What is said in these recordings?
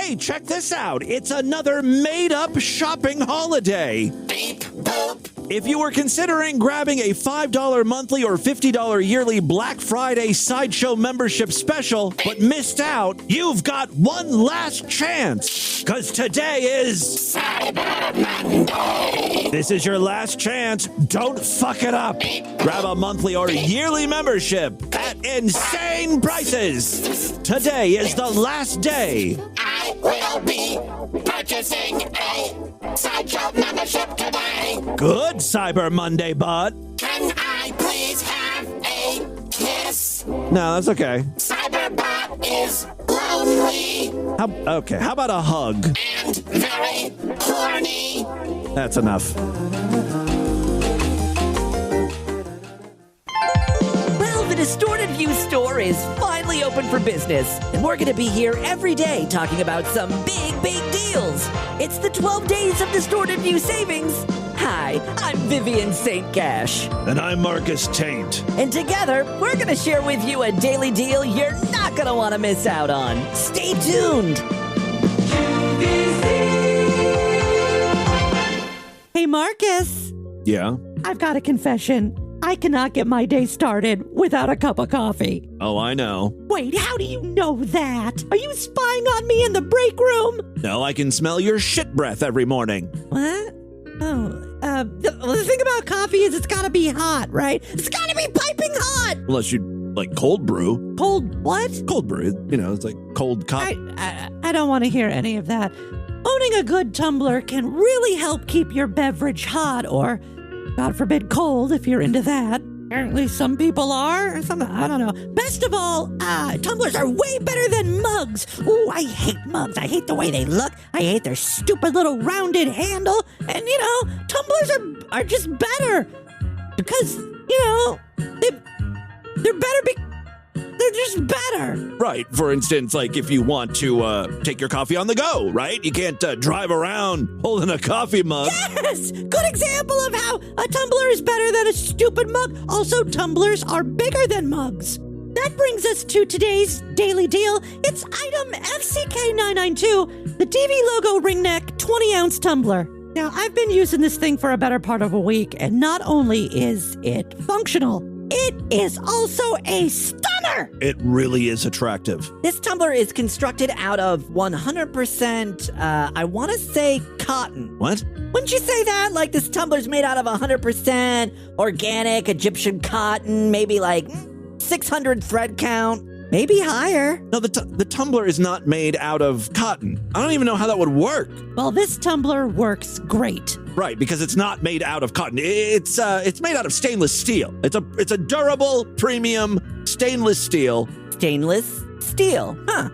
hey, check this out. It's another made-up shopping holiday. Beep, boop. If you were considering grabbing a $5 monthly or $50 yearly Black Friday Sideshow membership special, but missed out, you've got one last chance. Because today is Cyber Monday. This is your last chance. Don't fuck it up. Grab a monthly or yearly membership at insane prices. Today is the last day. I will be purchasing a Sideshow membership today. Good, Cyber Monday bot. Can I please have a kiss? No, that's okay. Cyberbot is lonely How about a hug? and very horny. That's enough. Well, the Distorted View store is finally open for business, and we're going to be here every day talking about some big, big deals. It's the 12 days of Distorted View savings. Hi, I'm Vivian St. Cash, And I'm Marcus Taint. and together we're going to share with you a daily deal you're not going to want to miss out on. Stay tuned. Hey, Marcus, Yeah? I've got a confession. I cannot get my day started without a cup of coffee. Oh, I know. Wait, how do you know that? Are you spying on me in the break room? No, I can smell your shit breath every morning. What? Oh, the thing about coffee is it's gotta be hot, right? It's gotta be piping hot! Unless you like cold brew. Cold what? Cold brew, you know, it's like cold coffee. I don't want to hear any of that. Owning a good tumbler can really help keep your beverage hot or, God forbid, cold if you're into that. Apparently some people are, or something, I don't know. Best of all, tumblers are way better than mugs. Ooh, I hate mugs. I hate the way they look. I hate their stupid little rounded handle. And, you know, tumblers are just better. Because, you know, they're better they're just better. Right. For instance, like if you want to take your coffee on the go, right? You can't drive around holding a coffee mug. Yes! Good example of how a tumbler is better than a stupid mug. Also, tumblers are bigger than mugs. That brings us to today's daily deal. It's item FCK992, the DV logo ring neck 20-ounce tumbler. Now, I've been using this thing for a better part of a week, and not only is it functional, it is also a stunner! It really is attractive. This tumbler is constructed out of 100%, I want to say cotton. What? Wouldn't you say that? Like this tumbler's made out of 100% organic Egyptian cotton, maybe like 600 thread count, maybe higher. No, the tumbler is not made out of cotton. I don't even know how that would work. Well, this tumbler works great. Right, because it's not made out of cotton. It's made out of stainless steel. It's a durable, premium stainless steel. Stainless steel. Huh.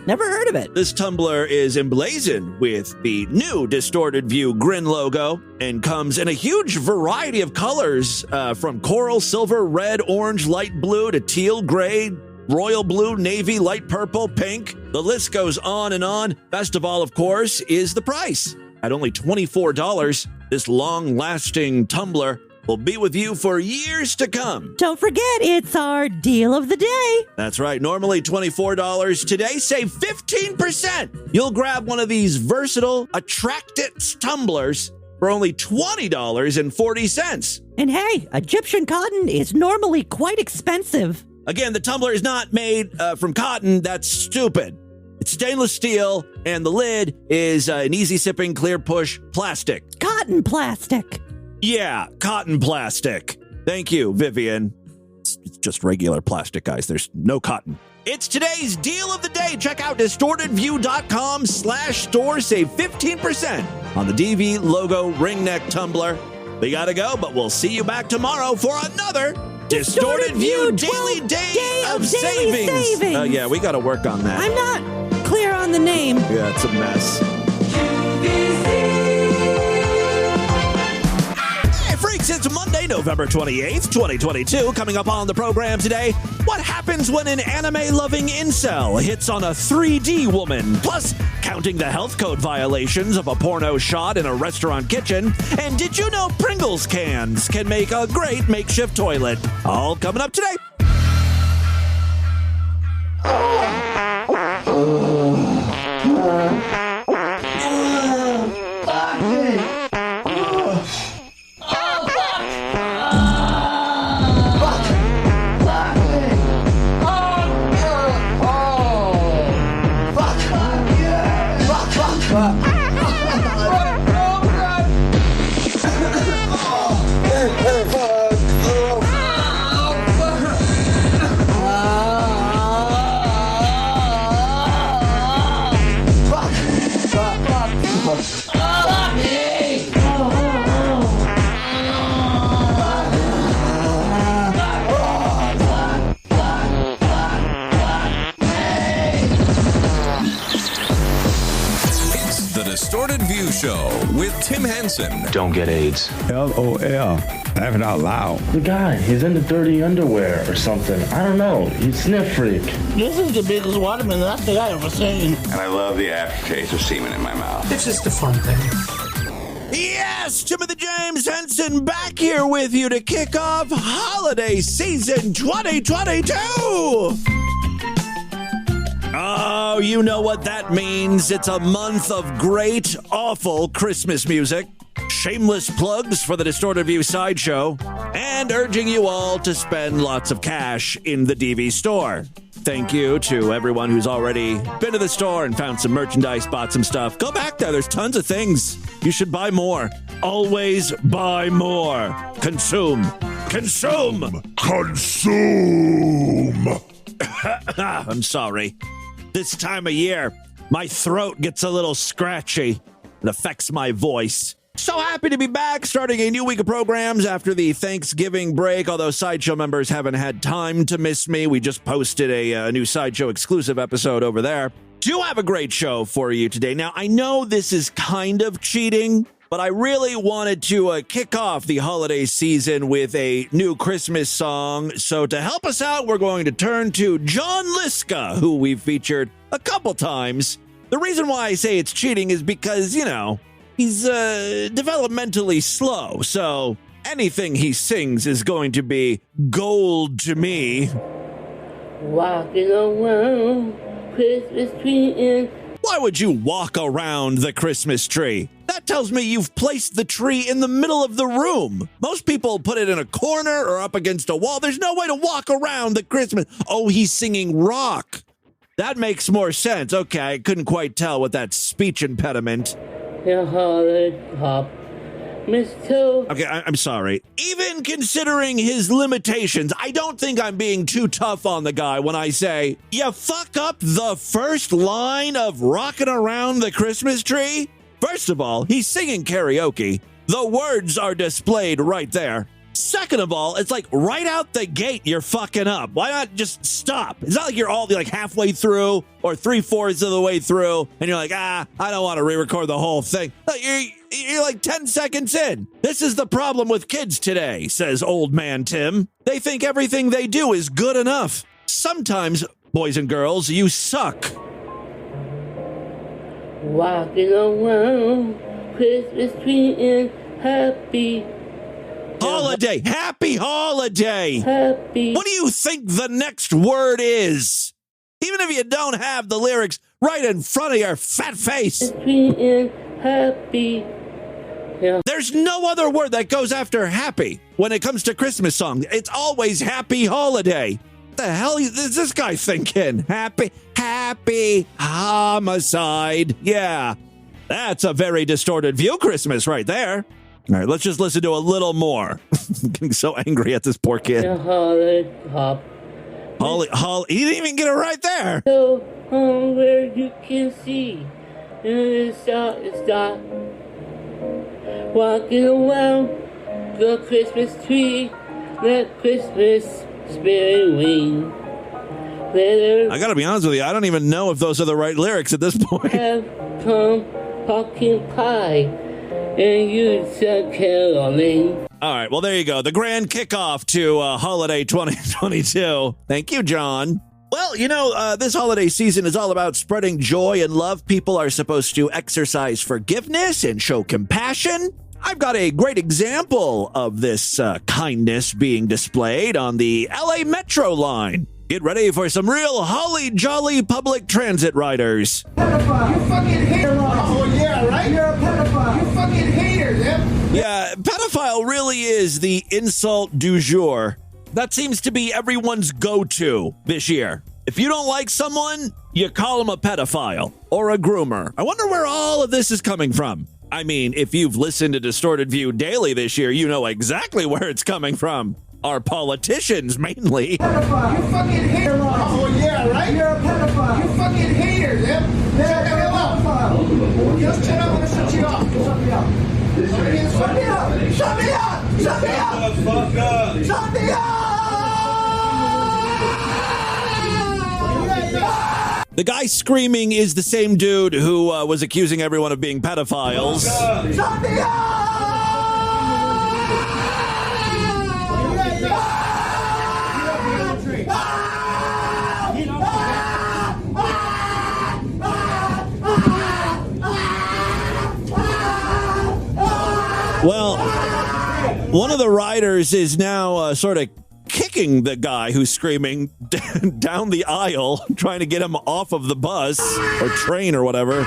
Never heard of it. This tumbler is emblazoned with the new Distorted View Grin logo and comes in a huge variety of colors, from coral, silver, red, orange, light blue to teal, gray, royal blue, navy, light purple, pink. The list goes on and on. Best of all, of course, is the price. At only $24, this long-lasting tumbler will be with you for years to come. Don't forget, it's our deal of the day. That's right. Normally $24. Today, save 15%. You'll grab one of these versatile Attractants tumblers for only $20.40. And hey, Egyptian cotton is normally quite expensive. Again, the tumbler is not made from cotton. That's stupid. It's stainless steel, and the lid is an easy-sipping, clear-push plastic. Cotton plastic. Yeah, cotton plastic. Thank you, Vivian. It's just regular plastic, guys. There's no cotton. It's today's deal of the day. Check out distortedview.com/store. Save 15% on the DV logo ring neck tumbler. We gotta go, but we'll see you back tomorrow for another Distorted View Daily Day of daily savings. Oh, yeah, we gotta work on that. I'm not clear on the name. Yeah, it's a mess. Hey, freaks, it's Monday, November 28th, 2022. Coming up on the program today, what happens when an anime-loving incel hits on a 3D woman? Plus, counting the health code violations of a porno shot in a restaurant kitchen. And did you know Pringles cans can make a great makeshift toilet? All coming up today. Distorted View Show with Tim Henson. Don't get AIDS. LOL. Laugh it out loud. The guy, he's into dirty underwear or something. I don't know. He's sniff freak. This is the biggest watermelon I think I ever seen. And I love the aftertaste of semen in my mouth. It's just a fun thing. Yes, Timothy James Henson back here with you to kick off holiday season 2022. Oh, you know what that means. It's a month of great, awful Christmas music, shameless plugs for the Distorted View Sideshow, and urging you all to spend lots of cash in the DV store. Thank you to everyone who's already been to the store and found some merchandise, bought some stuff. Go back there. There's tons of things. You should buy more. Always buy more. Consume. Consume. Consume. I'm sorry. This time of year, my throat gets a little scratchy. It affects my voice. So happy to be back, starting a new week of programs after the Thanksgiving break. Although Sideshow members haven't had time to miss me, we just posted a new Sideshow exclusive episode over there. Do have a great show for you today. Now, I know this is kind of cheating, but I really wanted to kick off the holiday season with a new Christmas song. So to help us out, we're going to turn to John Liska, who we've featured a couple times. The reason why I say it's cheating is because, you know, he's developmentally slow. So anything he sings is going to be gold to me. Walking around Christmas tree in. Why would you walk around the Christmas tree? That tells me you've placed the tree in the middle of the room. Most people put it in a corner or up against a wall. There's no way to walk around the Christmas. Oh, he's singing rock. That makes more sense. Okay, I couldn't quite tell with that speech impediment. Okay, I'm sorry. Even considering his limitations, I don't think I'm being too tough on the guy when I say, you fuck up the first line of Rockin' Around the Christmas Tree? First of all, he's singing karaoke. The words are displayed right there. Second of all, it's like right out the gate, you're fucking up. Why not just stop? It's not like you're all like halfway through or 3/4 of the way through and you're like, I don't want to re-record the whole thing. You're like 10 seconds in. This is the problem with kids today, says old man Tim. They think everything they do is good enough. Sometimes, boys and girls, you suck. Walking around Christmas tree and happy holiday. Happy holiday. Happy. What do you think the next word is? Even if you don't have the lyrics right in front of your fat face. Happy. Yeah. There's no other word that goes after happy when it comes to Christmas songs. It's always happy holiday. What the hell is this guy thinking? Happy homicide. Yeah, that's a very distorted view Christmas right there. All right, let's just listen to a little more. I'm getting so angry at this poor kid. Holly, he didn't even get it right there. So where you can see it's dark. Walking around the Christmas tree, let Christmas spirit ring. I gotta be honest with you, I don't even know if those are the right lyrics at this point. Have come pumpkin pie. And you said caroling. All right, well, there you go. The grand kickoff to holiday 2022. Thank you, John. Well, you know, this holiday season is all about spreading joy and love. People are supposed to exercise forgiveness and show compassion. I've got a great example of this kindness being displayed on the LA Metro line. Get ready for some real holly jolly public transit riders. Pedophile. You fucking hater. Oh, yeah, right? You're a pedophile. You fucking hater, Zip. Yeah, pedophile really is the insult du jour. That seems to be everyone's go-to this year. If you don't like someone, you call him a pedophile or a groomer. I wonder where all of this is coming from. I mean, if you've listened to Distorted View daily this year, you know exactly where it's coming from. Our politicians, mainly. Pedophile. You fucking hater. Oh, yeah, right? You're a pedophile. You fucking hater, Zip. Shut the hell up. Just shut up. I'm gonna shut you up. Shut me up. Shut me up. Shut me up. Shut me up. Fuck up. Shut me up. The guy screaming is the same dude who was accusing everyone of being pedophiles. Shut me up. Well, one of the riders is now sort of kicking the guy who's screaming down the aisle, trying to get him off of the bus or train or whatever.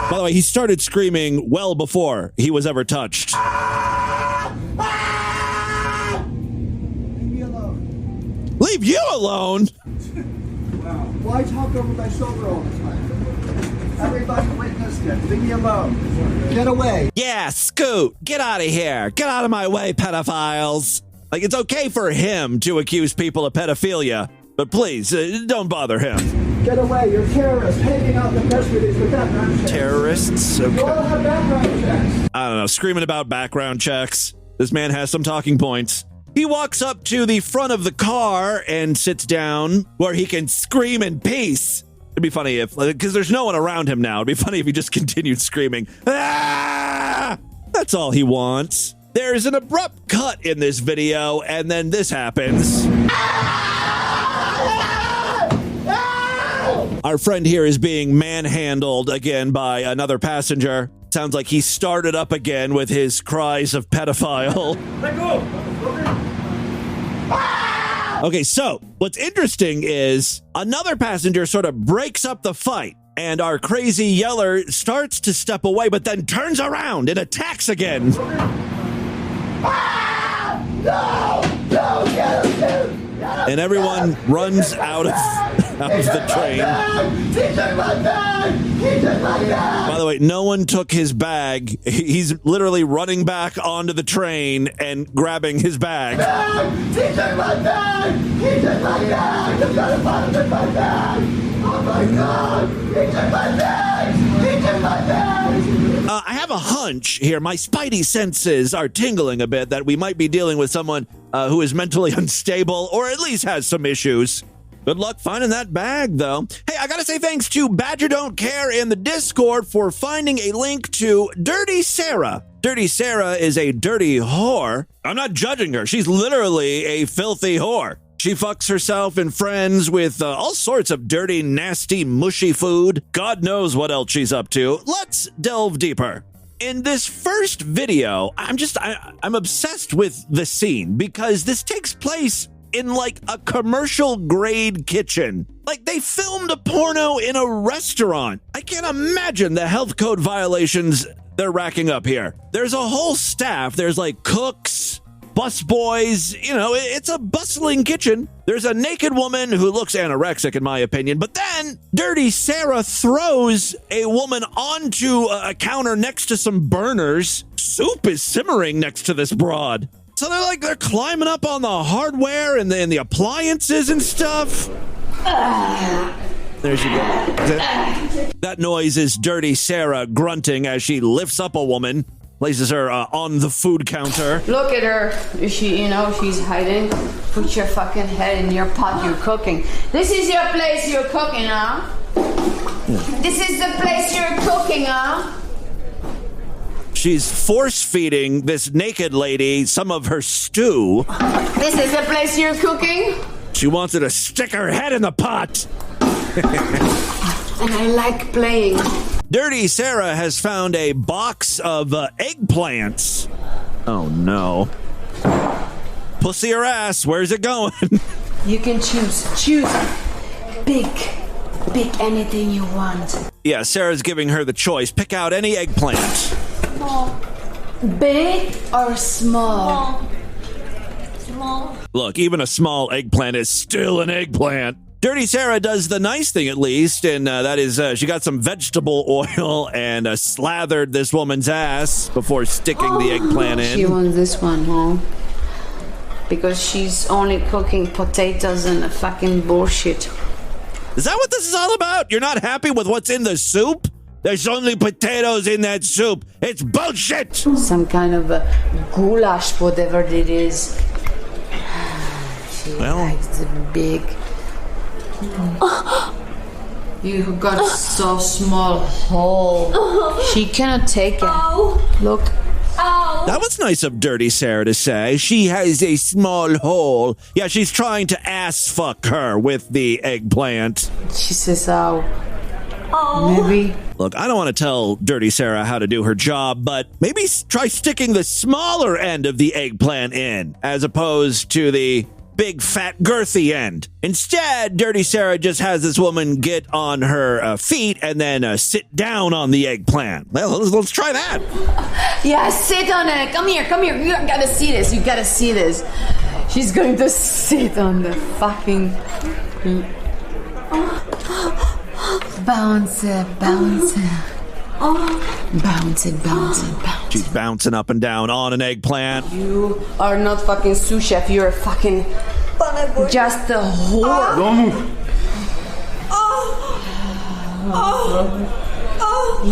By the way, he started screaming well before he was ever touched. Leave you alone? Why talk over my shoulder all the time? Everybody witnessed it. Leave me alone. Get away. Yeah, Scoot. Get out of here. Get out of my way, pedophiles. Like, it's okay for him to accuse people of pedophilia, but please, don't bother him. Get away. You're terrorists. Hanging out in the press release with background checks. Terrorists? Okay. You all have background checks. I don't know, screaming about background checks. This man has some talking points. He walks up to the front of the car and sits down where he can scream in peace. It'd be funny if, because there's no one around him now, it'd be funny if he just continued screaming. Ah! That's all he wants. There's an abrupt cut in this video, and then this happens. Our friend here is being manhandled again by another passenger. Sounds like he started up again with his cries of pedophile. Let go. Okay, so what's interesting is another passenger sort of breaks up the fight, and our crazy yeller starts to step away, but then turns around and attacks again. And everyone runs out of the train. By the way, no one took his bag. He's literally running back onto the train and grabbing his bag. He took my bag! He took my bag! I've got to find him in my bag! Oh my God! He took my bag! He took my bag! I have a hunch here. My spidey senses are tingling a bit that we might be dealing with someone who is mentally unstable or at least has some issues. Good luck finding that bag, though. Hey, I gotta say thanks to Badger Don't Care in the Discord for finding a link to Dirty Sarah. Dirty Sarah is a dirty whore. I'm not judging her. She's literally a filthy whore. She fucks herself and friends with all sorts of dirty, nasty, mushy food. God knows what else she's up to. Let's delve deeper. In this first video, I'm obsessed with the scene because this takes place in like a commercial grade kitchen. Like they filmed a porno in a restaurant. I can't imagine the health code violations they're racking up here. There's a whole staff. There's like cooks, busboys, you know, it's a bustling kitchen. There's a naked woman who looks anorexic in my opinion, but then Dirty Sarah throws a woman onto a counter next to some burners. Soup is simmering next to this broad. So they're climbing up on the hardware and the appliances and stuff. There she goes. That noise is Dirty Sarah grunting as she lifts up a woman, places her on the food counter. Look at her. Is she, she's hiding. Put your fucking head in your pot you're cooking. This is your place you're cooking, huh? This is the place you're cooking, huh? She's force-feeding this naked lady some of her stew. This is the place you're cooking? She wants her to stick her head in the pot. And I like playing. Dirty Sarah has found a box of eggplants. Oh, no. Pussy or ass, where's it going? You can choose. Choose. Pick anything you want. Yeah, Sarah's giving her the choice. Pick out any eggplant. Small. Big or small? Look, even a small eggplant is still an eggplant. Dirty Sarah does the nice thing, at least, and that is she got some vegetable oil and slathered this woman's ass before sticking the eggplant in. She wants this one, huh? Because she's only cooking potatoes and fucking bullshit. Is that what this is all about? You're not happy with what's in the soup? There's only potatoes in that soup. It's bullshit! Some kind of a goulash, whatever it is. She likes the big... You got so small hole. She cannot take it. Look. That was nice of Dirty Sarah to say. She has a small hole. Yeah, she's trying to ass fuck her with the eggplant. She says, oh. Maybe. Look, I don't want to tell Dirty Sarah how to do her job, but maybe try sticking the smaller end of the eggplant in, as opposed to the big, fat, girthy end. Instead, Dirty Sarah just has this woman get on her feet and then sit down on the eggplant. Well, let's try that. Yeah, sit on it. Come here. You gotta see this. You gotta see this. She's going to sit on the fucking... Bounce it. Bounce it. She's bouncing up and down on an eggplant. You are not fucking sous chef. You're a fucking... just a whore. Don't move.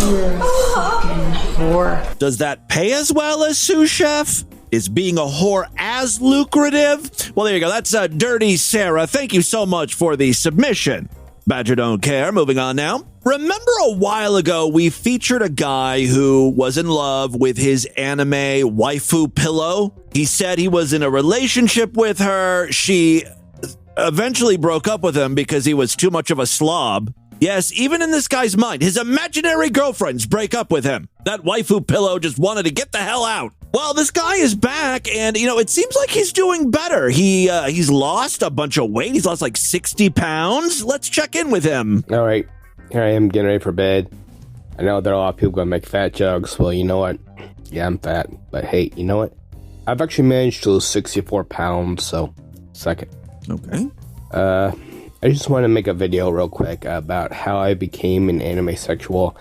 You're a fucking whore. Does that pay as well as sous chef? Is being a whore as lucrative? Well, there you go. That's Dirty Sarah. Thank you so much for the submission. Badger don't care. Moving on now. Remember a while ago, we featured a guy who was in love with his anime waifu pillow. He said he was in a relationship with her. She eventually broke up with him because he was too much of a slob. Yes, even in this guy's mind, his imaginary girlfriends break up with him. That waifu pillow just wanted to get the hell out. Well, this guy is back, and, it seems like he's doing better. He's lost a bunch of weight. He's lost like 60 pounds. Let's check in with him. All right. Here I am getting ready for bed. I know there are a lot of people going to make fat jokes. Well, you know what? Yeah, I'm fat. But hey, you know what? I've actually managed to lose 64 pounds, so suck it. Okay. I just want to make a video real quick about how I became an anime sexual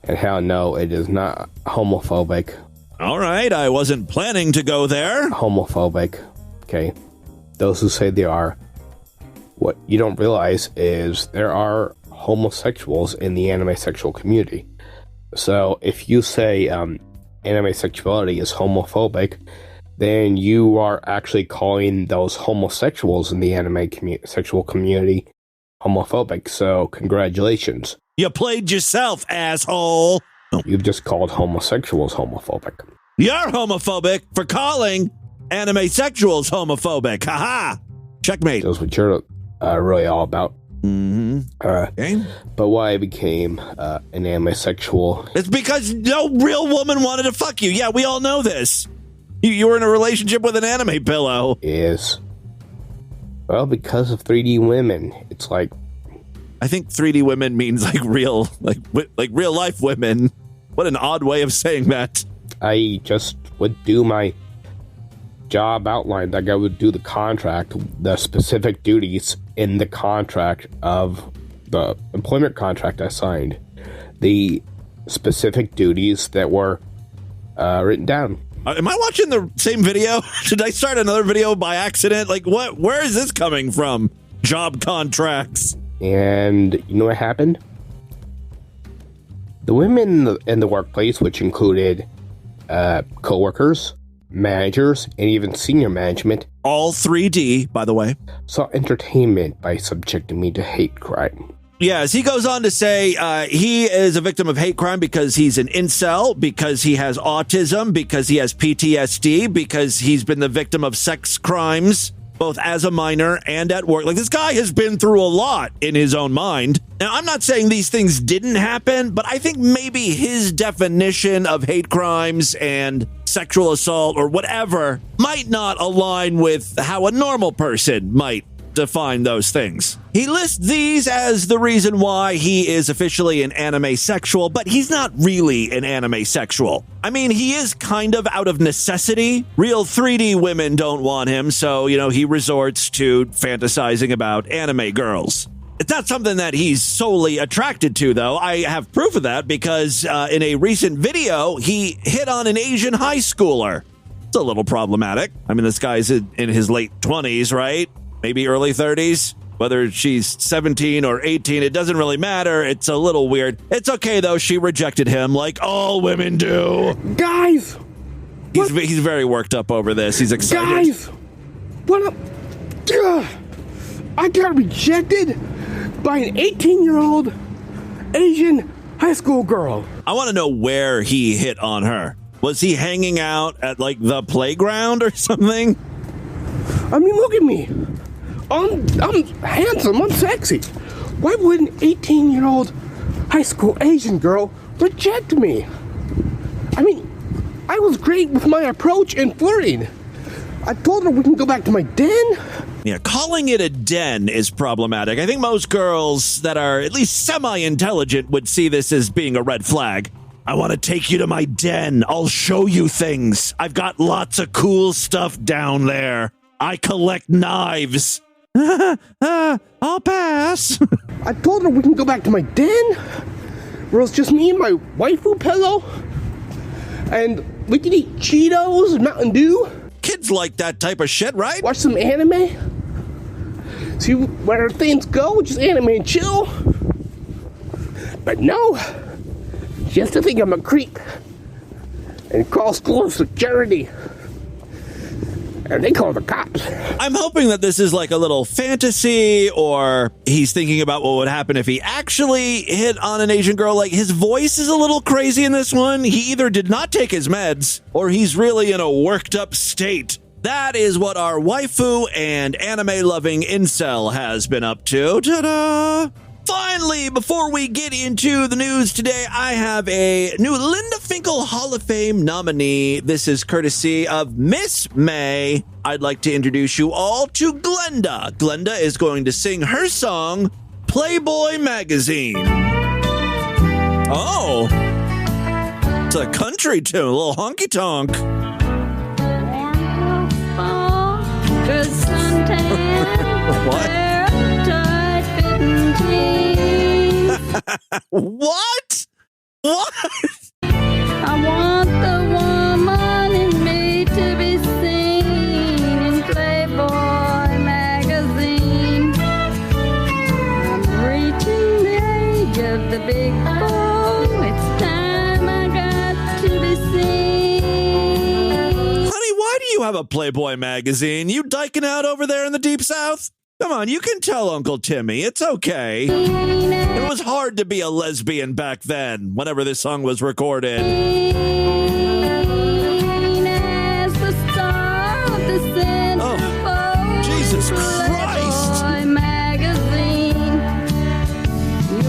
and how, no, it is not homophobic. All right, I wasn't planning to go there. Homophobic, okay? Those who say they are. What you don't realize is there are homosexuals in the anime sexual community. So if you say anime sexuality is homophobic, then you are actually calling those homosexuals in the anime sexual community homophobic. So congratulations. You played yourself, asshole. You've just called homosexuals homophobic. You're homophobic for calling anime sexuals homophobic. Haha. Checkmate. That's what you're really all about. Mm-hmm. Okay. But why I became an anime sexual? It's because no real woman wanted to fuck you. Yeah, we all know this. You were in a relationship with an anime pillow. Yes. Well, because of 3D women. It's like... I think 3D women means like real life women. What an odd way of saying that. I just would do my job outlined. Like I would do the contract, the specific duties in the contract of the employment contract I signed. The specific duties that were written down. Am I watching the same video? Did I start another video by accident? Like what? Where is this coming from? Job contracts. And you know what happened? The women in the workplace, which included co-workers, managers, and even senior management. All 3D, by the way. Saw entertainment by subjecting me to hate crime. Yes, he goes on to say he is a victim of hate crime because he's an incel, because he has autism, because he has PTSD, because he's been the victim of sex crimes, both as a minor and at work. Like, this guy has been through a lot in his own mind. Now, I'm not saying these things didn't happen, but I think maybe his definition of hate crimes and sexual assault or whatever might not align with how a normal person might define those things. He lists these as the reason why he is officially an anime sexual, but he's not really an anime sexual. I mean, he is kind of out of necessity. Real 3D women don't want him, so, he resorts to fantasizing about anime girls. It's not something that he's solely attracted to, though. I have proof of that because in a recent video, he hit on an Asian high schooler. It's a little problematic. I mean, this guy's in his late 20s, right? Maybe early 30s. Whether she's 17 or 18, it doesn't really matter. It's a little weird. It's okay, though. She rejected him like all women do. Guys! He's very worked up over this. He's excited. Guys! What up? I got rejected by an 18-year-old Asian high school girl. I want to know where he hit on her. Was he hanging out at, the playground or something? I mean, look at me. I'm handsome. I'm sexy. Why would an 18-year-old high school Asian girl reject me? I mean, I was great with my approach and flirting. I told her we can go back to my den. Yeah, calling it a den is problematic. I think most girls that are at least semi-intelligent would see this as being a red flag. I want to take you to my den. I'll show you things. I've got lots of cool stuff down there. I collect knives. I'll pass. I told her we can go back to my den, where it's just me and my waifu pillow, and we can eat Cheetos and Mountain Dew. Kids like that type of shit, right? Watch some anime. See where things go, just anime and chill. But no, she has to think I'm a creep and call school security. And they call the cops. I'm hoping that this is like a little fantasy, or he's thinking about what would happen if he actually hit on an Asian girl. Like, his voice is a little crazy in this one. He either did not take his meds, or he's really in a worked up state. That is what our waifu and anime-loving incel has been up to. Ta-da! Finally, before we get into the news today, I have a new Linda Finkel Hall of Fame nominee. This is courtesy of Miss May. I'd like to introduce you all to Glenda. Glenda is going to sing her song, Playboy Magazine. Oh, it's a country tune, a little honky-tonk. What? What? What? I want the woman in me to be seen in Playboy magazine. I'm reaching the age of the big boy. It's time I got to be seen. Honey, why do you have a Playboy magazine? You dyking out over there in the Deep South? Come on, you can tell Uncle Timmy. It's okay. It was hard to be a lesbian back then, whenever this song was recorded. Oh, Jesus Christ.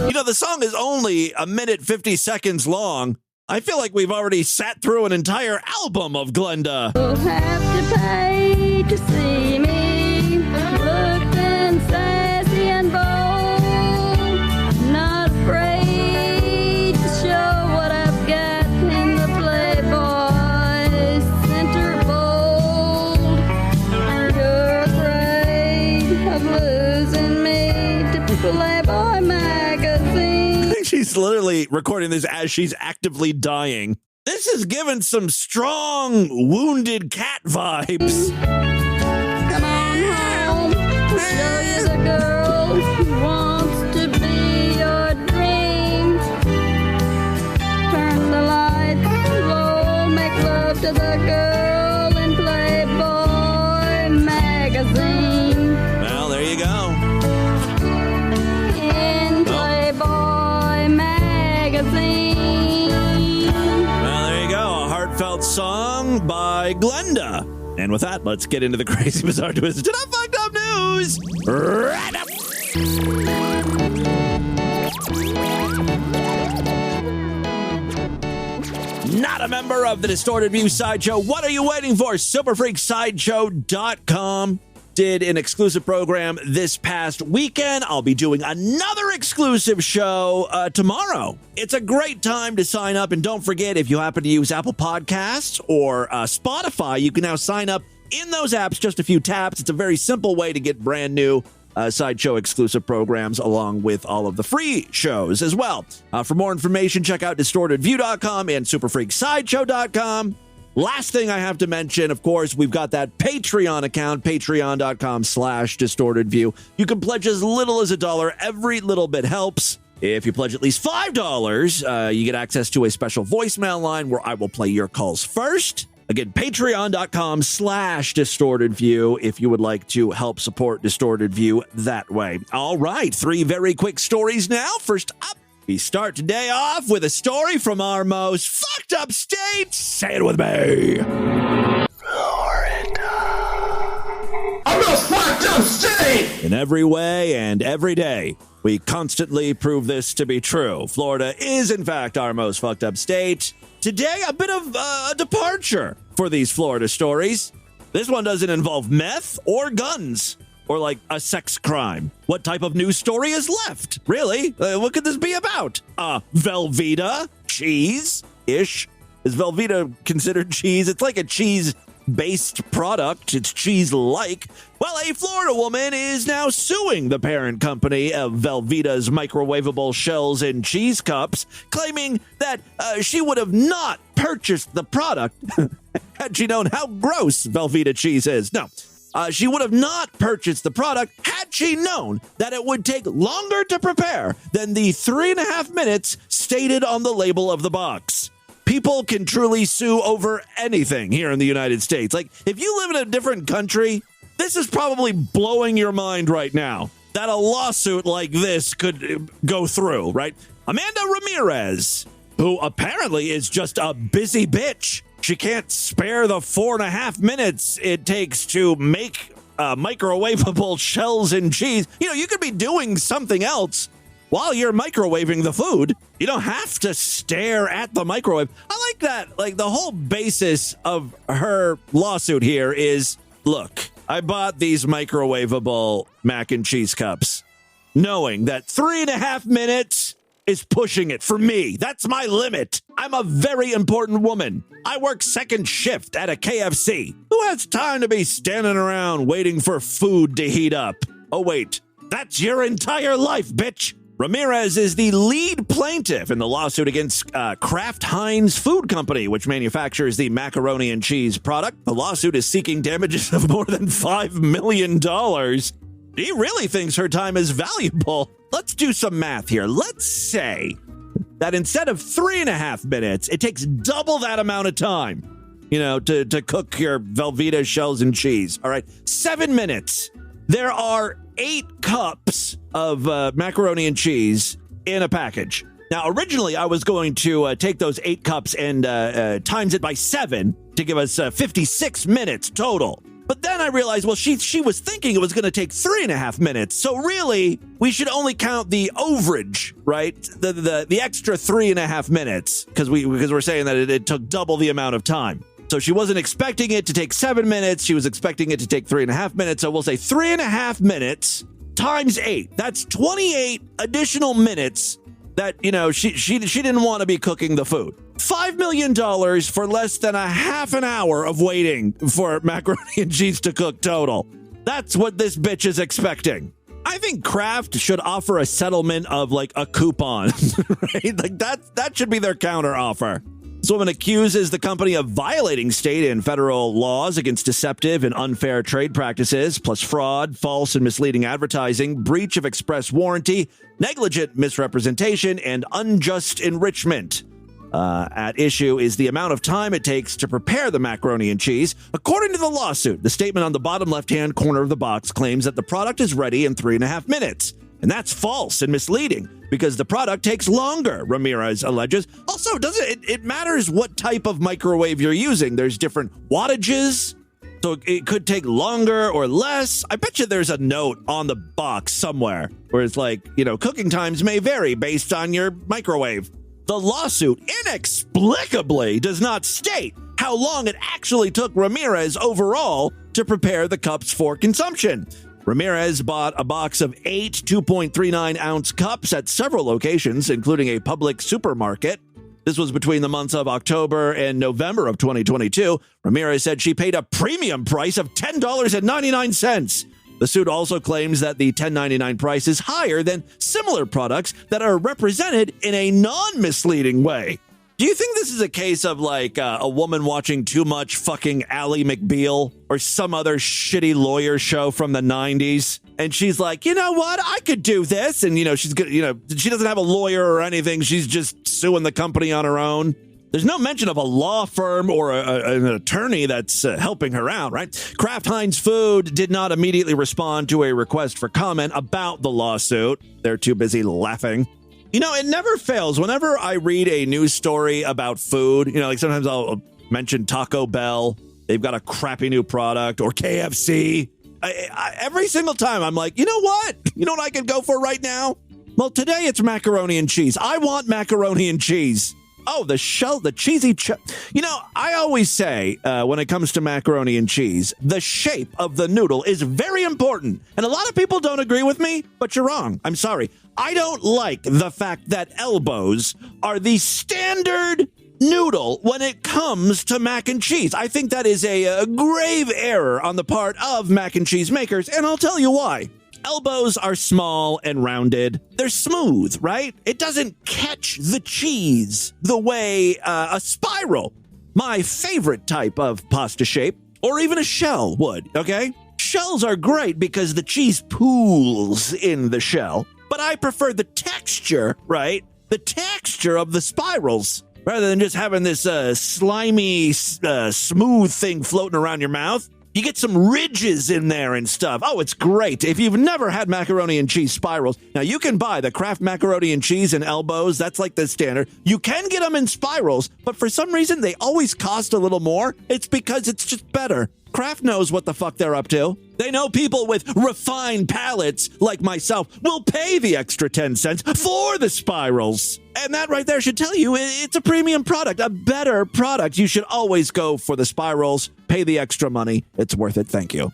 You know, the song is only a minute 50 seconds long. I feel like we've already sat through an entire album of Glenda. You'll have to pay to see me. Sassy and bold, not afraid to show what I've got in the Playboy centerfold. You're afraid of losing me to Playboy magazine. I think she's literally recording this as she's actively dying. This is giving some strong wounded cat vibes. Come on home. Show you the girl who wants to be your dream. Turn the lights low, make love to the girl in Playboy magazine. Well, there you go. In Playboy magazine. Well, there you go. A heartfelt song by Glenda. And with that, let's get into the crazy, bizarre, twisted, and fucked up news right up. Not a member of the Distorted View Sideshow. What are you waiting for? Superfreaksideshow.com. did an exclusive program this past weekend. I'll be doing another exclusive show tomorrow. It's a great time to sign up. And don't forget, if you happen to use Apple Podcasts or Spotify, you can now sign up in those apps, just a few taps. It's a very simple way to get brand new Sideshow exclusive programs along with all of the free shows as well. For more information, check out DistortedView.com and SuperFreakSideshow.com. Last thing I have to mention, of course, we've got that Patreon account, patreon.com/DistortedView. You can pledge as little as $1. Every little bit helps. If you pledge at least $5, you get access to a special voicemail line where I will play your calls first. Again, patreon.com/DistortedView if you would like to help support Distorted View that way. All right, 3 very quick stories now. First up, we start today off with a story from our most fucked up state. Say it with me. Florida. Our most fucked up state! In every way and every day, we constantly prove this to be true. Florida is, in fact, our most fucked up state. Today, a bit of a departure for these Florida stories. This one doesn't involve meth or guns. Or like a sex crime. What type of news story is left? Really? What could this be about? Velveeta? Cheese-ish? Is Velveeta considered cheese? It's like a cheese-based product. It's cheese-like. Well, a Florida woman is now suing the parent company of Velveeta's microwavable shells and cheese cups, claiming that she would have not purchased the product had she known how gross Velveeta cheese is. No. She would have not purchased the product had she known that it would take longer to prepare than the 3.5 minutes stated on the label of the box. People can truly sue over anything here in the United States. Like, if you live in a different country, this is probably blowing your mind right now, that a lawsuit like this could go through, right? Amanda Ramirez, who apparently is just a busy bitch. She can't spare the 4.5 minutes it takes to make microwavable shells and cheese. You know, you could be doing something else while you're microwaving the food. You don't have to stare at the microwave. I like that. Like, the whole basis of her lawsuit here is, look, I bought these microwavable mac and cheese cups knowing that 3.5 minutes is pushing it for me. That's my limit. I'm a very important woman. I work second shift at a KFC. Who has time to be standing around waiting for food to heat up? Oh, wait. That's your entire life, bitch. Ramirez is the lead plaintiff in the lawsuit against Kraft Heinz Food Company, which manufactures the macaroni and cheese product. The lawsuit is seeking damages of more than $5 million. He really thinks her time is valuable. Let's do some math here. Let's say that instead of 3.5 minutes, it takes double that amount of time, you know, to cook your Velveeta shells and cheese. All right, 7 minutes. There are 8 cups of macaroni and cheese in a package. Now, originally, I was going to take those 8 cups and times it by 7 to give us 56 minutes total. But then I realized, well, she was thinking it was going to take 3.5 minutes. So really, we should only count the overage, right? The extra 3.5 minutes, because we're saying that it took double the amount of time. So she wasn't expecting it to take 7 minutes. She was expecting it to take 3.5 minutes. So we'll say 3.5 minutes times 8. That's 28 additional minutes that, you know, she didn't want to be cooking the food. $5 million for less than a half an hour of waiting for macaroni and cheese to cook total. That's what this bitch is expecting. I think Kraft should offer a settlement of like a coupon, right? Like that should be their counter offer. This woman accuses the company of violating state and federal laws against deceptive and unfair trade practices, plus fraud, false and misleading advertising, breach of express warranty, negligent misrepresentation, and unjust enrichment. At issue is the amount of time it takes to prepare the macaroni and cheese. According to the lawsuit, the statement on the bottom left-hand corner of the box claims that the product is ready in 3.5 minutes. And that's false and misleading because the product takes longer, Ramirez alleges. Also, it matters what type of microwave you're using. There's different wattages, so it could take longer or less. I bet you there's a note on the box somewhere where it's like, you know, cooking times may vary based on your microwave. The lawsuit inexplicably does not state how long it actually took Ramirez overall to prepare the cups for consumption. Ramirez bought a box of 8 2.39-ounce cups at several locations, including a public supermarket. This was between the months of October and November of 2022. Ramirez said she paid a premium price of $10.99. The suit also claims that the $10.99 price is higher than similar products that are represented in a non-misleading way. Do you think this is a case of like a woman watching too much fucking Ally McBeal or some other shitty lawyer show from the 90s? And she's like, you know what? I could do this. And, she's good. She doesn't have a lawyer or anything. She's just suing the company on her own. There's no mention of a law firm or an attorney that's helping her out, right? Kraft Heinz Food did not immediately respond to a request for comment about the lawsuit. They're too busy laughing. It never fails. Whenever I read a news story about food, like sometimes I'll mention Taco Bell. They've got a crappy new product, or KFC. Every single time I'm like, you know what? You know what I could go for right now? Well, today it's macaroni and cheese. I want macaroni and cheese. Oh, the cheesy. I always say when it comes to macaroni and cheese, the shape of the noodle is very important. And a lot of people don't agree with me, but you're wrong. I'm sorry. I don't like the fact that elbows are the standard noodle when it comes to mac and cheese. I think that is a grave error on the part of mac and cheese makers, and I'll tell you why. Elbows are small and rounded. They're smooth, right? It doesn't catch the cheese the way a spiral, my favorite type of pasta shape, or even a shell would, okay? Shells are great because the cheese pools in the shell, but I prefer the texture, right? The texture of the spirals, rather than just having this slimy, smooth thing floating around your mouth. You get some ridges in there and stuff. Oh, it's great. If you've never had macaroni and cheese spirals, now you can buy the Kraft macaroni and cheese in elbows. That's like the standard. You can get them in spirals, but for some reason, they always cost a little more. It's because it's just better. Kraft knows what the fuck they're up to. They know people with refined palates like myself will pay the extra 10 cents for the spirals. And that right there should tell you it's a premium product, a better product. You should always go for the spirals. Pay the extra money. It's worth it. Thank you.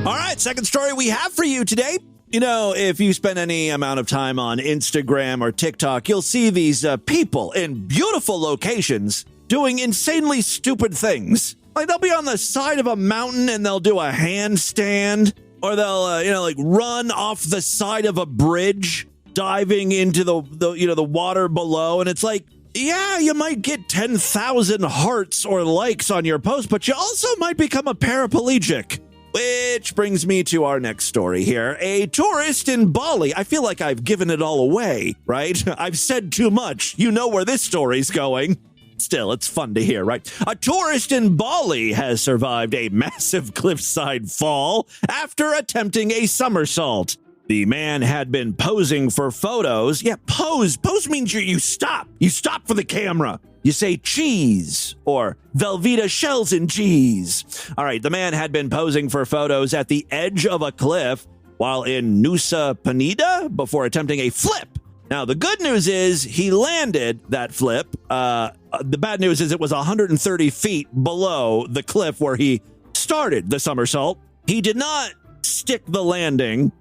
All right, second story we have for you today. If you spend any amount of time on Instagram or TikTok, you'll see these people in beautiful locations doing insanely stupid things. Like they'll be on the side of a mountain and they'll do a handstand, or they'll run off the side of a bridge, diving into the water below. And it's like, yeah, you might get 10,000 hearts or likes on your post, but you also might become a paraplegic. Which brings me to our next story here. A tourist in Bali. I feel like I've given it all away, right? I've said too much. You know where this story's going. Still, it's fun to hear, right? A tourist in Bali has survived a massive cliffside fall after attempting a somersault. The man had been posing for photos. Yeah, pose. Pose means you stop. You stop for the camera. You say cheese or Velveeta shells and cheese. All right, the man had been posing for photos at the edge of a cliff while in Nusa Penida before attempting a flip. Now, the good news is he landed that flip. The bad news is it was 130 feet below the cliff where he started the somersault. He did not stick the landing,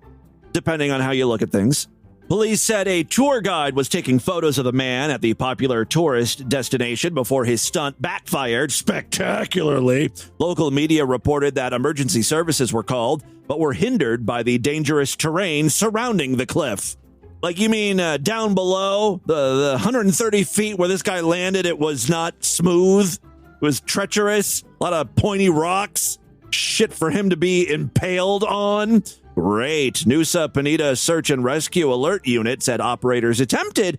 depending on how you look at things. Police said a tour guide was taking photos of the man at the popular tourist destination before his stunt backfired spectacularly. Local media reported that emergency services were called, but were hindered by the dangerous terrain surrounding the cliff. Like, you mean down below, the 130 feet where this guy landed, it was not smooth. It was treacherous. A lot of pointy rocks. Shit for him to be impaled on. Great. Nusa Penida Search and Rescue Alert Unit said operators attempted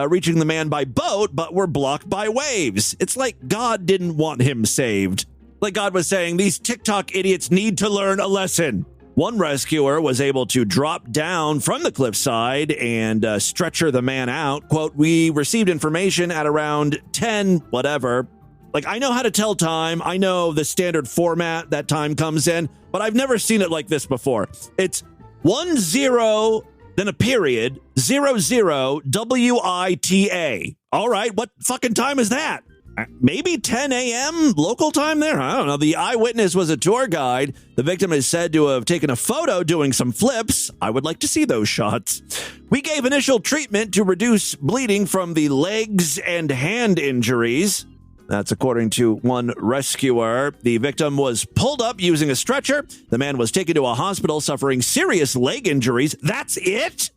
reaching the man by boat, but were blocked by waves. It's like God didn't want him saved. Like God was saying, these TikTok idiots need to learn a lesson. One rescuer was able to drop down from the cliffside and stretcher the man out. Quote, we received information at around 10, whatever. Like, I know how to tell time. I know the standard format that time comes in, but I've never seen it like this before. It's 10, then a period, 00, WITA. All right, what fucking time is that? maybe 10 a.m. local time there. I don't know. The eyewitness was a tour guide. The victim is said to have taken a photo doing some flips. I would like to see those shots. We gave initial treatment to reduce bleeding from the legs and hand injuries. That's according to one rescuer. The victim was pulled up using a stretcher. The man was taken to a hospital suffering serious leg injuries. That's it?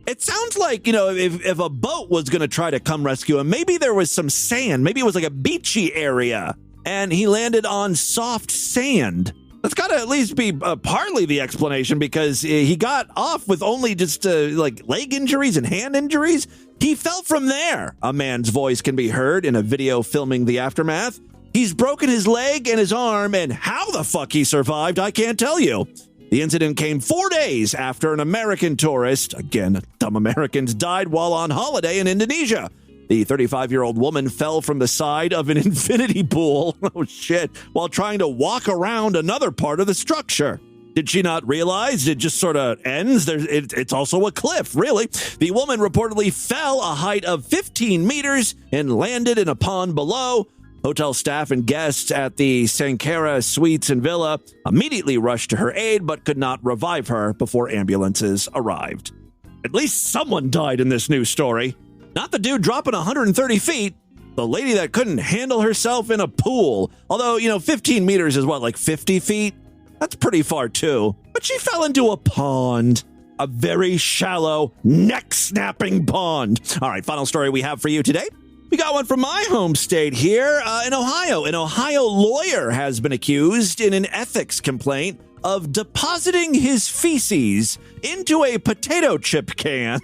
It sounds like, if a boat was going to try to come rescue him, maybe there was some sand. Maybe it was like a beachy area, and he landed on soft sand. That's got to at least be partly the explanation, because he got off with only just leg injuries and hand injuries. He fell from there. A man's voice can be heard in a video filming the aftermath. He's broken his leg and his arm, and how the fuck he survived, I can't tell you. The incident came 4 days after an American tourist, again, dumb Americans, died while on holiday in Indonesia. The 35-year-old woman fell from the side of an infinity pool, oh shit, while trying to walk around another part of the structure. Did she not realize it just sort of ends? It's also a cliff, really. The woman reportedly fell a height of 15 meters and landed in a pond below. Hotel staff and guests at the Sankara Suites and Villa immediately rushed to her aid, but could not revive her before ambulances arrived. At least someone died in this news story. Not the dude dropping 130 feet. The lady that couldn't handle herself in a pool. Although, 15 meters is like 50 feet? That's pretty far too. But she fell into a pond. A very shallow, neck-snapping pond. All right, final story we have for you today. We got one from my home state here in Ohio. An Ohio lawyer has been accused in an ethics complaint of depositing his feces into a potato chip can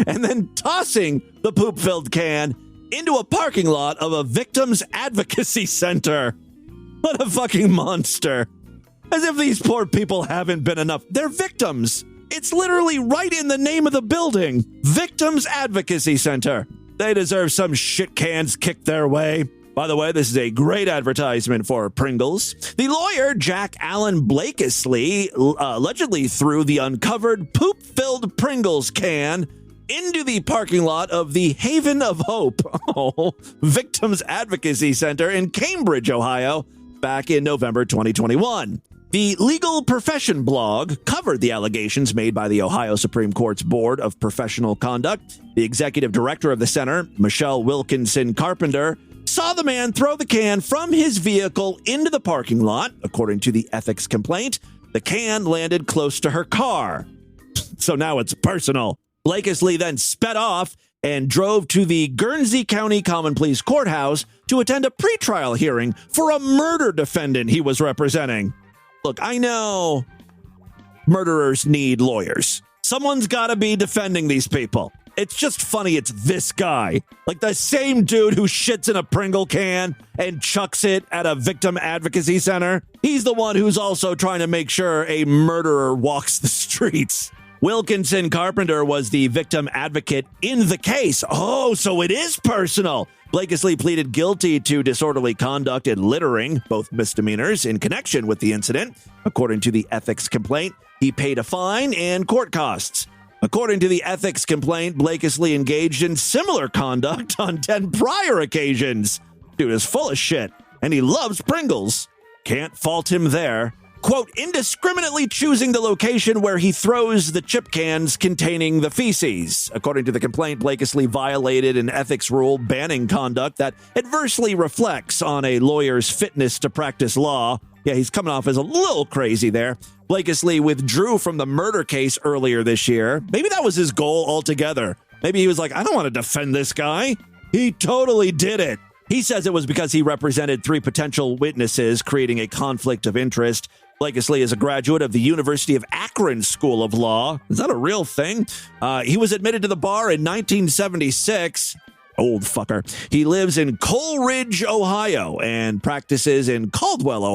and then tossing the poop-filled can into a parking lot of a victims advocacy center. What a fucking monster. As if these poor people haven't been enough. They're victims. It's literally right in the name of the building. Victims Advocacy Center. They deserve some shit cans kicked their way. By the way, this is a great advertisement for Pringles. The lawyer, Jack Allen Blakesley, allegedly threw the uncovered poop-filled Pringles can into the parking lot of the Haven of Hope Victims Advocacy Center in Cambridge, Ohio, back in November 2021. The Legal Profession blog covered the allegations made by the Ohio Supreme Court's Board of Professional Conduct. The executive director of the center, Michelle Wilkinson Carpenter, saw the man throw the can from his vehicle into the parking lot. According to the ethics complaint, the can landed close to her car. So now it's personal. Blakesley then sped off and drove to the Guernsey County Common Pleas Courthouse to attend a pretrial hearing for a murder defendant he was representing. Look, I know murderers need lawyers. Someone's got to be defending these people. It's just funny it's this guy. Like the same dude who shits in a Pringle can and chucks it at a victim advocacy center. He's the one who's also trying to make sure a murderer walks the streets. Wilkinson Carpenter was the victim advocate in the case. Oh, so it is personal. Blakesley pleaded guilty to disorderly conduct and littering, both misdemeanors, in connection with the incident. According to the ethics complaint, he paid a fine and court costs. According to the ethics complaint, Blakesley engaged in similar conduct on 10 prior occasions. Dude is full of shit, and he loves Pringles. Can't fault him there. Quote, indiscriminately choosing the location where he throws the chip cans containing the feces. According to the complaint, Blakesley violated an ethics rule banning conduct that adversely reflects on a lawyer's fitness to practice law. Yeah, he's coming off as a little crazy there. Blakesley withdrew from the murder case earlier this year. Maybe that was his goal altogether. Maybe he was like, I don't want to defend this guy. He totally did it. He says it was because he represented 3 potential witnesses, creating a conflict of interest. Blakesley is a graduate of the University of Akron School of Law. Is that a real thing? He was admitted to the bar in 1976. Old fucker. He lives in Coleridge, Ohio, and practices in Caldwell,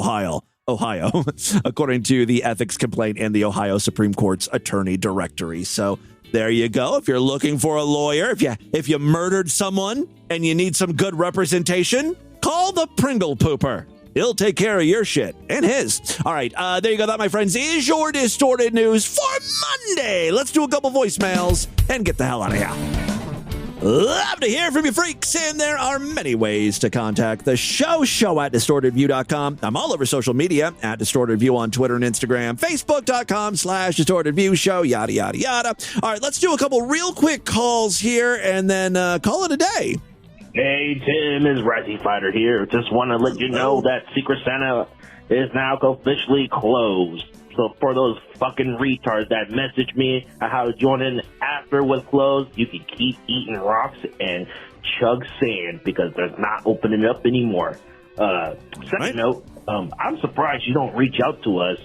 Ohio, according to the ethics complaint and the Ohio Supreme Court's attorney directory. So there you go. If you're looking for a lawyer, if you murdered someone and you need some good representation, call the Pringle Pooper. He'll take care of your shit and his. All right, there you go. That, my friends, is your Distorted News for Monday. Let's do a couple voicemails and get the hell out of here. Love to hear from you freaks, and there are many ways to contact the show at distortedview.com. I'm all over social media at distortedview on Twitter and Instagram, facebook.com/distortedview show, yada, yada, yada. All right, let's do a couple real quick calls here and then call it a day. Hey, Tim, is Razzie Fighter here. Just want to let you know that Secret Santa is now officially closed. So for those fucking retards that message me how joining after was closed, you can keep eating rocks and chug sand because they're not opening up anymore. Second note, I'm surprised you don't reach out to us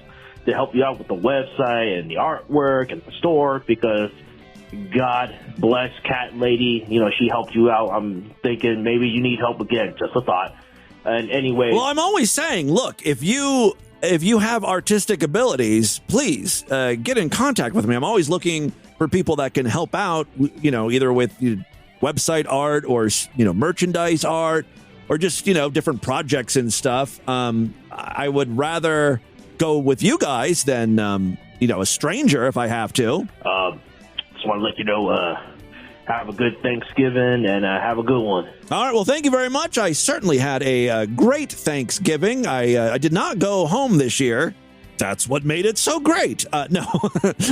to help you out with the website and the artwork and the store because God bless Cat Lady. You know, she helped you out. I'm thinking maybe you need help again. Just a thought. And anyway. Well, I'm always saying, look, if you have artistic abilities, please get in contact with me. I'm always looking for people that can help out, you know, either with website art or, you know, merchandise art or just, you know, different projects and stuff. I would rather go with you guys than, you know, a stranger if I have to. Just want to let you know, have a good Thanksgiving and have a good one. All right. Well, thank you very much. I certainly had a great Thanksgiving. I did not go home this year. That's what made it so great. No,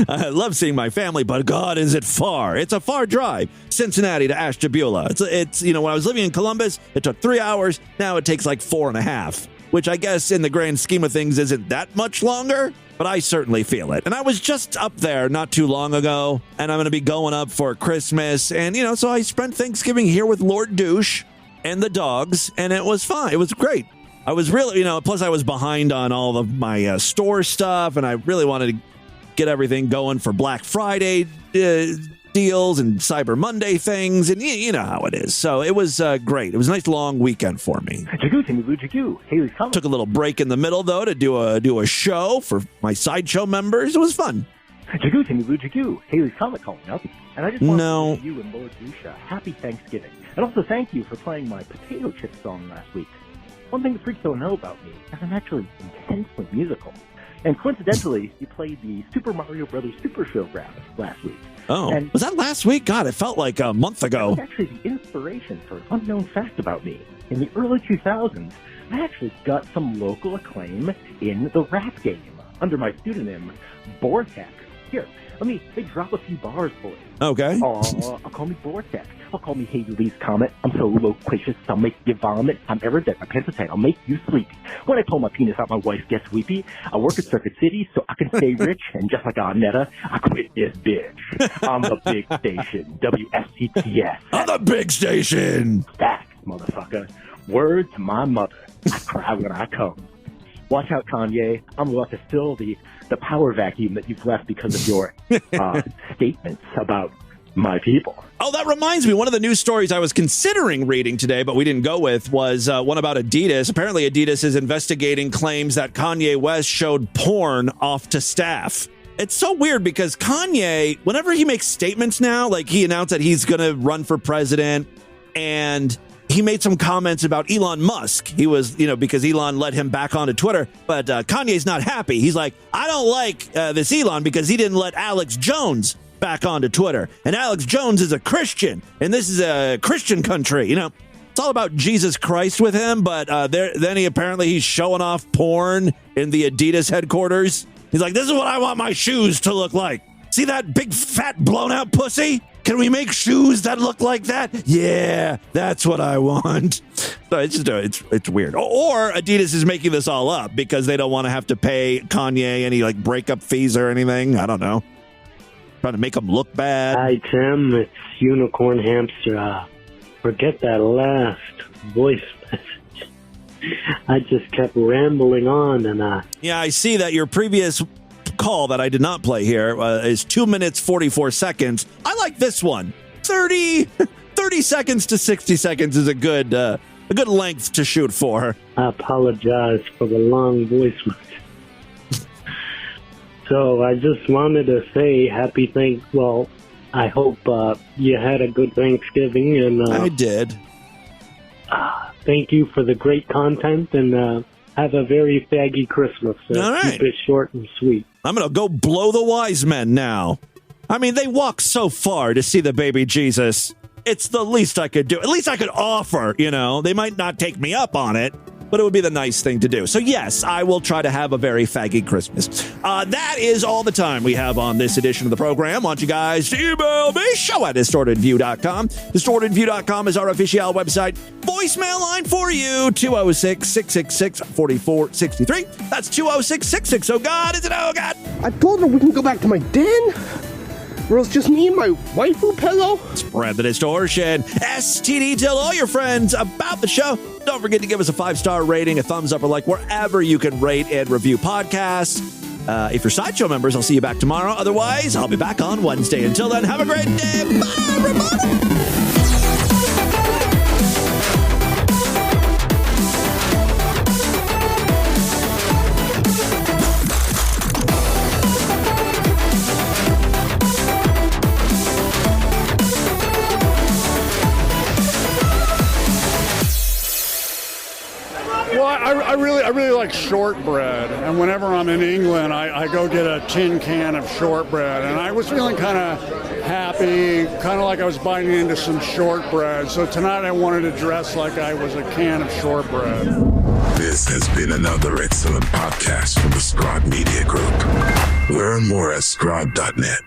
I love seeing my family, but God, is it far? It's a far drive, Cincinnati to Ashtabula. It's you know, when I was living in Columbus, it took 3 hours. Now it takes like 4.5, which I guess in the grand scheme of things isn't that much longer. But I certainly feel it. And I was just up there not too long ago, and I'm going to be going up for Christmas. And, you know, so I spent Thanksgiving here with Lord Douche and the dogs, and it was fun. It was great. I was really, you know, plus I was behind on all of my store stuff, and I really wanted to get everything going for Black Friday deals and Cyber Monday things, and you know how it is. So it was great. It was a nice long weekend for me. Took a little break in the middle though to do a show for my sideshow members. It was fun. Haley's Comic calling up, and I just want to wish you and Lord Dusha happy Thanksgiving, and also thank you for playing my potato chip song last week. One thing the freaks don't know about me is I'm actually intensely musical. And coincidentally, you played the Super Mario Brothers Super Show rap last week. Oh, and was that last week? God, it felt like a month ago. That was actually the inspiration for an unknown fact about me. In the early 2000s, I actually got some local acclaim in the rap game under my pseudonym, Bortek. Here, let me drop a few bars for you. Okay. I'll call me Bortek. I'll call me Haley's Comet. I'm so loquacious, I'll make you vomit. I'm erudite, my pants are tight, I'll make you sleepy. When I pull my penis out, my wife gets weepy. I work at Circuit City so I can stay rich, and just like Arnetta, I quit this bitch. I'm the big station, WSCTS. I'm the big station. Facts, motherfucker. Word to my mother. I cry when I come. Watch out, Kanye. I'm about to fill the power vacuum that you've left because of your statements about my people. Oh, that reminds me. One of the news stories I was considering reading today, but we didn't go with, was one about Adidas. Apparently, Adidas is investigating claims that Kanye West showed porn off to staff. It's so weird because Kanye, whenever he makes statements now, like he announced that he's going to run for president, and he made some comments about Elon Musk. He was, you know, because Elon let him back onto Twitter, but Kanye's not happy. He's like, I don't like this Elon because he didn't let Alex Jones back onto Twitter. And Alex Jones is a Christian, and this is a Christian country. You know, it's all about Jesus Christ with him, but then he's showing off porn in the Adidas headquarters. He's like, this is what I want my shoes to look like. See that big, fat, blown-out pussy? Can we make shoes that look like that? Yeah, that's what I want. So it's just it's weird. Or Adidas is making this all up because they don't want to have to pay Kanye any like breakup fees or anything. I don't know. Trying to make him look bad. Hi, Tim. It's Unicorn Hamster. Forget that last voice message. I just kept rambling on, and yeah, I see that your previous call that I did not play here is 2 minutes 44 seconds. I like this one. 30 seconds to 60 seconds is a good length to shoot for. I apologize for the long voice message. So I just wanted to say I hope you had a good Thanksgiving, and I did. Thank you for the great content, and have a very faggy Christmas. All right. Keep it short and sweet. I'm going to go blow the wise men now. I mean, they walk so far to see the baby Jesus. it's the least I could do. At least I could offer, you know. They might not take me up on it, but it would be the nice thing to do. So, yes, I will try to have a very faggy Christmas. That is all the time we have on this edition of the program. I want you guys to email me, show@distortedview.com. Distortedview.com is our official website. Voicemail line for you, 206-666-4463. That's 206-66. Oh, God, is it? Oh, God. I told her we can go back to my den. Or it's just me and my waifu pillow. Spread the distortion. STD, tell all your friends about the show. Don't forget to give us a 5-star rating, a thumbs up, or like wherever you can rate and review podcasts. If you're Sideshow members, I'll see you back tomorrow. Otherwise, I'll be back on Wednesday. Until then, have a great day. Bye, everybody. Well, I really like shortbread, and whenever I'm in England, I go get a tin can of shortbread, and I was feeling kind of happy, kind of like I was biting into some shortbread, so tonight I wanted to dress like I was a can of shortbread. This has been another excellent podcast from the Scribe Media Group. Learn more at scribe.net.